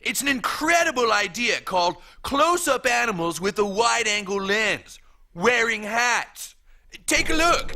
It's an incredible idea called close-up animals with a wide-angle lens, wearing hats. Take a look.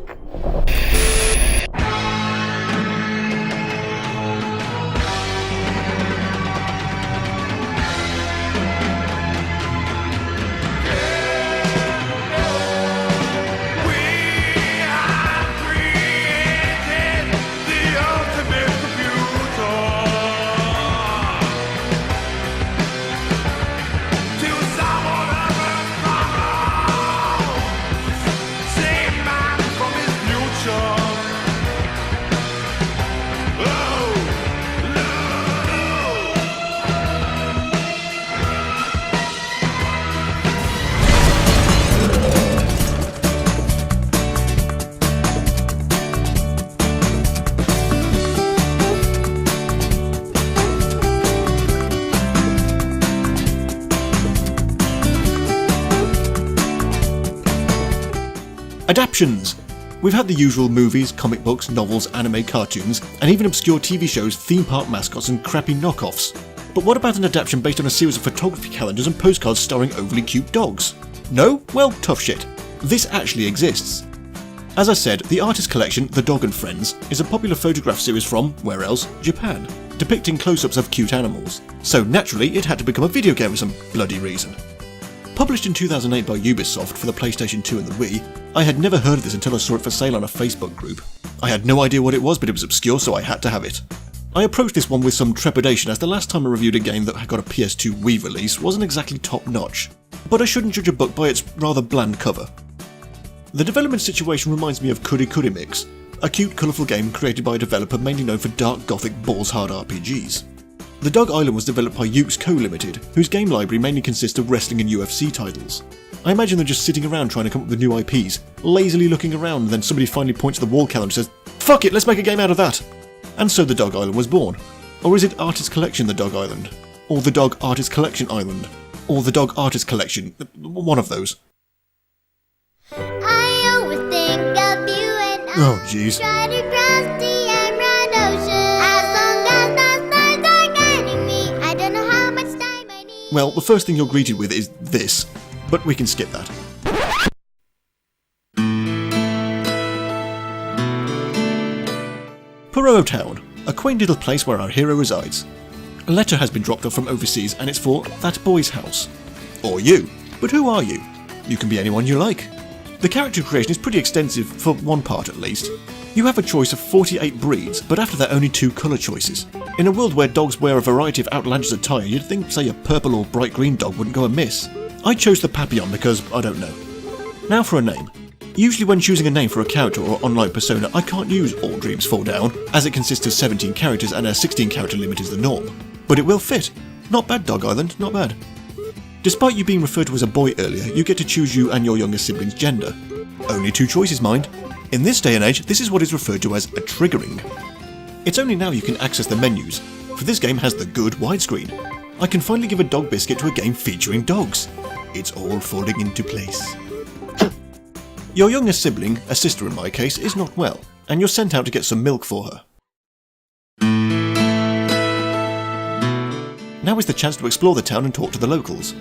Adaptions! We've had the usual movies, comic books, novels, anime, cartoons, and even obscure TV shows, theme park mascots and crappy knockoffs. But what about an adaptation based on a series of photography calendars and postcards starring overly cute dogs? No? Well, tough shit. This actually exists. As I said, the artist collection, The Dog and Friends, is a popular photograph series from, where else, Japan, depicting close-ups of cute animals. So naturally, it had to become a video game for some bloody reason. Published in 2008 by Ubisoft for the PlayStation 2 and the Wii, I had never heard of this until I saw it for sale on a Facebook group. I had no idea what it was, but it was obscure, so I had to have it. I approached this one with some trepidation, as the last time I reviewed a game that had got a PS2 Wii release wasn't exactly top-notch, but I shouldn't judge a book by its rather bland cover. The development situation reminds me of Kuri Kuri Mix, a cute, colourful game created by a developer mainly known for dark gothic balls-hard RPGs. The Dog Island was developed by Yuke's Co. Limited, whose game library mainly consists of wrestling and UFC titles. I imagine they're just sitting around trying to come up with new IPs, lazily looking around, and then somebody finally points to the wall calendar and says, "Fuck it, let's make a game out of that!" And so the Dog Island was born. Or is it Artist Collection The Dog Island? Or the Dog Artist Collection Island? Or the Dog Artist Collection? One of those. I always think of you and Oh, jeez. try to cross the emerald ocean. As long as the stars are guiding me, I don't know how much time I need. Well, the first thing you're greeted with is this, but we can skip that. Perot Town, a quaint little place where our hero resides. A letter has been dropped off from overseas and it's for that boy's house. Or you. But who are you? You can be anyone you like. The character creation is pretty extensive, for one part at least. You have a choice of 48 breeds, but after that only 2 colour choices. In a world where dogs wear a variety of outlandish attire, you'd think, say, a purple or bright green dog wouldn't go amiss. I chose the Papillon because I don't know. Now for a name. Usually when choosing a name for a character or online persona, I can't use All Dreams Fall Down, as it consists of 17 characters and a 16 character limit is the norm. But it will fit. Not bad, Dog Island, not bad. Despite you being referred to as a boy earlier, you get to choose you and your younger sibling's gender. Only 2 choices, mind. In this day and age, this is what is referred to as a triggering. It's only now you can access the menus, for this game has the good widescreen. I can finally give a dog biscuit to a game featuring dogs. It's all falling into place. Your younger sibling, a sister in my case, is not well, and you're sent out to get some milk for her. Now is the chance to explore the town and talk to the locals.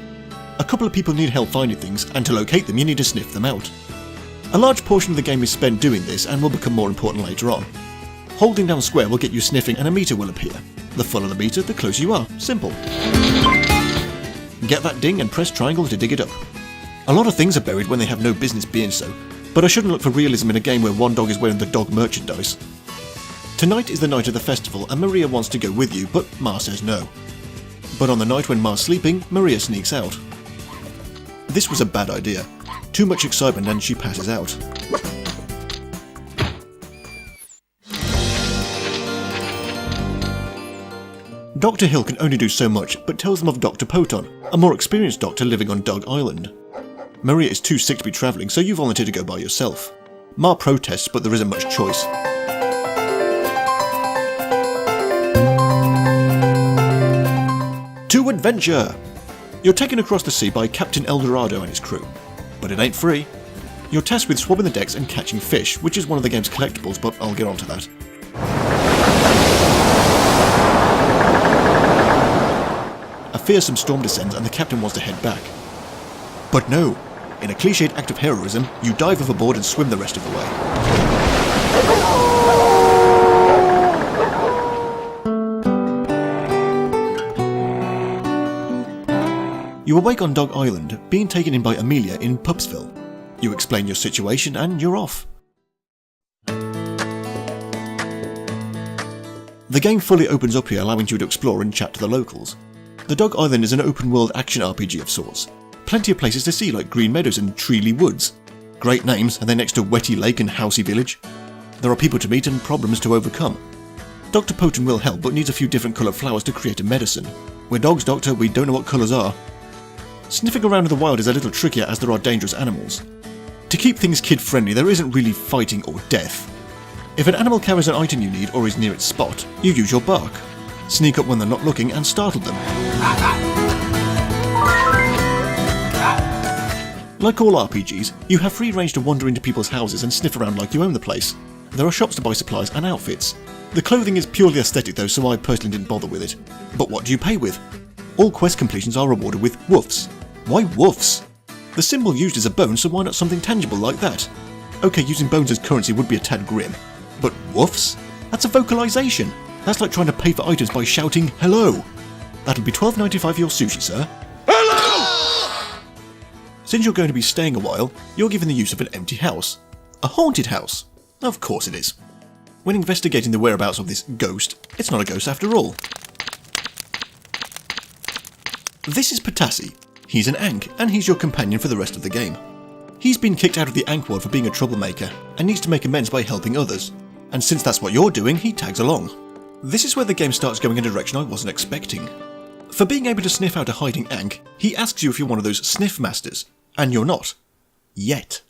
A couple of people need help finding things, and to locate them you need to sniff them out. A large portion of the game is spent doing this and will become more important later on. Holding down square will get you sniffing and a meter will appear. The fuller the meter, the closer you are. Simple. Get that ding and press triangle to dig it up. A lot of things are buried when they have no business being so, but I shouldn't look for realism in a game where one dog is wearing the dog merchandise. Tonight is the night of the festival and Maria wants to go with you, but Ma says no. But on the night when Ma's sleeping, Maria sneaks out. This was a bad idea. Too much excitement and she passes out. Dr. Hill can only do so much, but tells them of Dr. Poton, a more experienced doctor living on Dog Island. Maria is too sick to be travelling, so you volunteer to go by yourself. Ma protests, but there isn't much choice. To adventure! You're taken across the sea by Captain Eldorado and his crew. But it ain't free. You're tasked with swabbing the decks and catching fish, which is one of the game's collectibles, but I'll get on to that. fearsome storm descends and the captain wants to head back. But no, in a cliched act of heroism, you dive overboard and swim the rest of the way. You awake on Dog Island, being taken in by Amelia in Pupsville. You explain your situation and you're off. The game fully opens up here, allowing you to explore and chat to the locals. The Dog Island is an open-world action RPG of sorts. Plenty of places to see, like Green Meadows and Treely Woods. Great names, and they're next to Wetty Lake and Housey Village. There are people to meet and problems to overcome. Dr. Poten will help, but needs a few different coloured flowers to create a medicine. We're dogs, Doctor, we don't know what colours are. Sniffing around in the wild is a little trickier as there are dangerous animals. To keep things kid-friendly, there isn't really fighting or death. If an animal carries an item you need or is near its spot, you use your bark. Sneak up when they're not looking and startle them. Like all RPGs, you have free range to wander into people's houses and sniff around like you own the place. There are shops to buy supplies and outfits. The clothing is purely aesthetic though, so I personally didn't bother with it. But what do you pay with? All quest completions are rewarded with woofs. Why woofs? The symbol used is a bone, so why not something tangible like that? Okay, using bones as currency would be a tad grim. But woofs? That's a vocalization. That's like trying to pay for items by shouting hello. That'll be $12.95 for your sushi, sir. Hello! Since you're going to be staying a while, you're given the use of an empty house. A haunted house. Of course it is. When investigating the whereabouts of this ghost, it's not a ghost after all. This is Potassi. He's an Ankh, and he's your companion for the rest of the game. He's been kicked out of the Ankh world for being a troublemaker, and needs to make amends by helping others. And since that's what you're doing, he tags along. This is where the game starts going in a direction I wasn't expecting. For being able to sniff out a hiding Ankh, he asks you if you're one of those sniff masters, and you're not. Yet.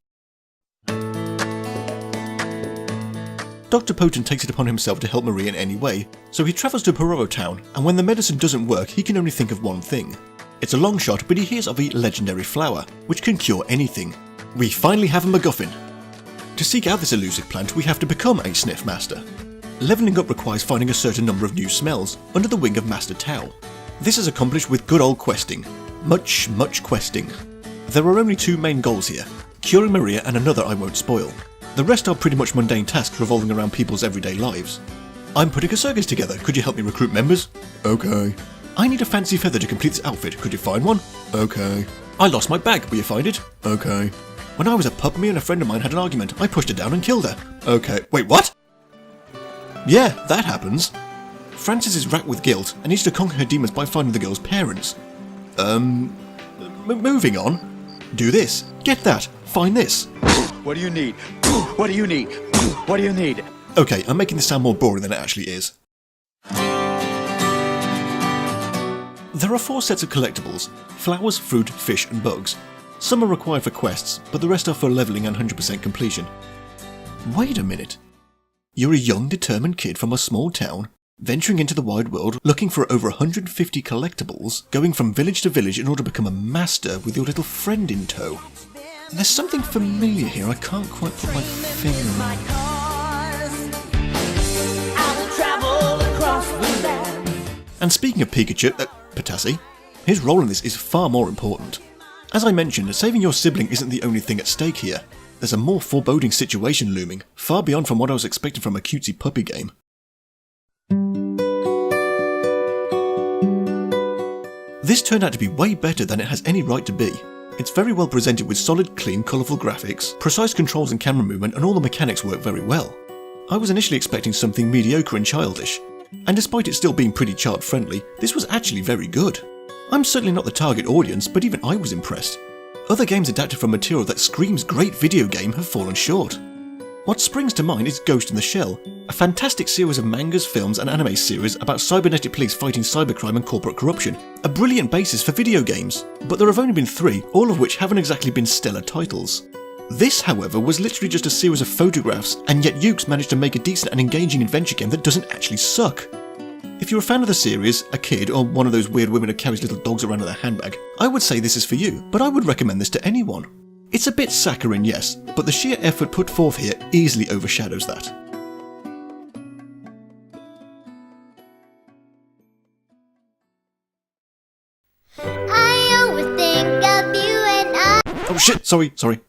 Dr. Poten takes it upon himself to help Marie in any way, so he travels to Pororo Town, and when the medicine doesn't work, he can only think of one thing. It's a long shot, but he hears of a legendary flower, which can cure anything. We finally have a MacGuffin. To seek out this elusive plant, we have to become a Sniff Master. Levelling up requires finding a certain number of new smells, under the wing of Master Tao. This is accomplished with good old questing. Much questing. There are only two main goals here, curing Maria and another I won't spoil. The rest are pretty much mundane tasks revolving around people's everyday lives. I'm putting a circus together, could you help me recruit members? Okay. I need a fancy feather to complete this outfit, could you find one? Okay. I lost my bag, will you find it? Okay. When I was a pup, me and a friend of mine had an argument. I pushed her down and killed her. Okay. Wait, what? Yeah, that happens. Frances is racked with guilt and needs to conquer her demons by finding the girl's parents. Moving on. Do this. Get that. Find this. What do you need? What do you need? What do you need? Okay, I'm making this sound more boring than it actually is. There are 4 sets of collectibles: flowers, fruit, fish and bugs. Some are required for quests, but the rest are for levelling and 100% completion. Wait a minute. You're a young, determined kid from a small town, venturing into the wide world looking for over 150 collectibles, going from village to village in order to become a master with your little friend in tow. There's something familiar here, I can't quite put my finger on it. And speaking of Pikachu, Potassi, his role in this is far more important. As I mentioned, saving your sibling isn't the only thing at stake here. There's a more foreboding situation looming, far beyond from what I was expecting from a cutesy puppy game. This turned out to be way better than it has any right to be. It's very well presented with solid, clean, colourful graphics, precise controls and camera movement, and all the mechanics work very well. I was initially expecting something mediocre and childish, and despite it still being pretty child-friendly, this was actually very good. I'm certainly not the target audience, but even I was impressed. Other games adapted from material that screams great video game have fallen short. What springs to mind is Ghost in the Shell, a fantastic series of mangas, films and anime series about cybernetic police fighting cybercrime and corporate corruption. A brilliant basis for video games, but there have only been 3, all of which haven't exactly been stellar titles. This, however, was literally just a series of photographs, and yet Yuke's managed to make a decent and engaging adventure game that doesn't actually suck. If you're a fan of the series, a kid, or one of those weird women who carries little dogs around in their handbag, I would say this is for you, but I would recommend this to anyone. It's a bit saccharine, yes, but the sheer effort put forth here easily overshadows that. shit, sorry.